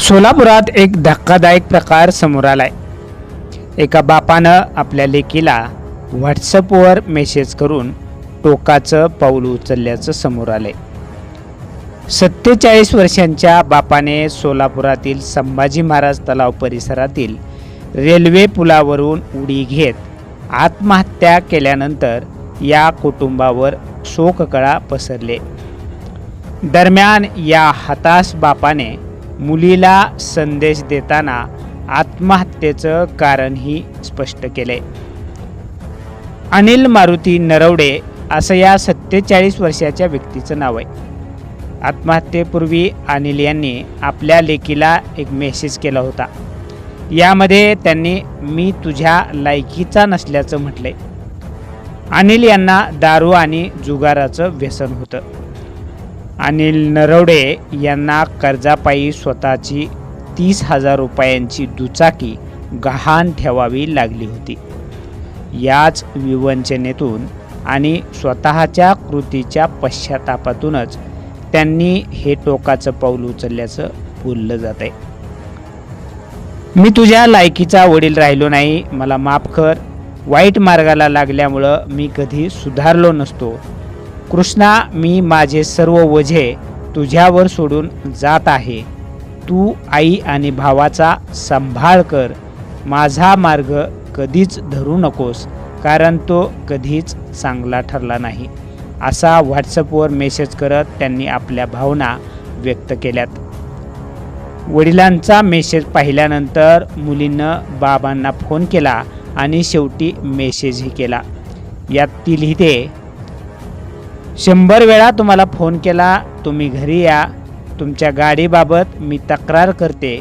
सोलापुरात एक धक्कादायक प्रकार समोर आलाय। एका बापानं आपल्या लेकीला व्हॉट्सअपवर मेसेज करून टोकाचं पाऊल उचलल्याचं समोर आलंय। 47 वर्षांच्या बापाने सोलापुरातील संभाजी महाराज तलाव परिसरातील रेल्वे पुलावरून उडी घेत आत्महत्या केल्यानंतर या कुटुंबावर शोककळा पसरले। दरम्यान या हताश बापाने मुलीला संदेश देताना आत्महत्येचं कारणही स्पष्ट केले। अनिल मारुती नरवडे असं या 47 वर्षाच्या व्यक्तीचं नाव आहे। आत्महत्येपूर्वी अनिल यांनी आपल्या लेकीला एक मेसेज केला होता। यामध्ये त्यांनी मी तुझ्या लायकीचा नसल्याचं म्हटलंय। अनिल यांना दारू आणि जुगाराचं व्यसन होतं। अनिल नरवडे यांना कर्जापायी स्वतःची 30,000 रुपयांची दुचाकी गहाण ठेवावी लागली होती। याच विवंचनेतून आणि स्वतःच्या कृतीच्या पश्चातापातूनच त्यांनी हे टोकाचं पाऊल उचलल्याचं बोललं जात आहे। मी तुझ्या लायकीचा वडील राहिलो नाही, मला माफ कर। वाईट मार्गाला लागल्यामुळं मी कधी सुधारलो नसतो। कृष्णा, मी माझे सर्व ओझे तुझ्यावर सोडून जात आहे। तू आई आणि भावाचा सांभाळ कर। माझा मार्ग कधीच धरू नकोस, कारण तो कधीच चांगला ठरला नाही, असा व्हॉट्सअपवर मेसेज करत त्यांनी आपल्या भावना व्यक्त केल्यात। वडिलांचा मेसेज पाहिल्यानंतर मुलीनं बाबांना फोन केला आणि शेवटी मेसेजही केला। यात ती लिहिते, 100 वेळा तुम्हाला फोन केला, तुम्ही घरी या। तुमच्या गाडीबाबत मी तक्रार करते।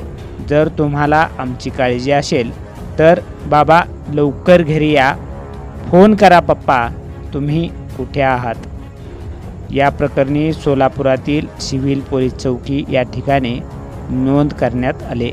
जर तुम्हाला आमची काळजी असेल तर बाबा लवकर घरी या। फोन करा पप्पा, तुम्ही कुठे आहात। या प्रकरणी सोलापुरातील सिव्हिल पोलीस चौकी या ठिकाणी नोंद करण्यात आले।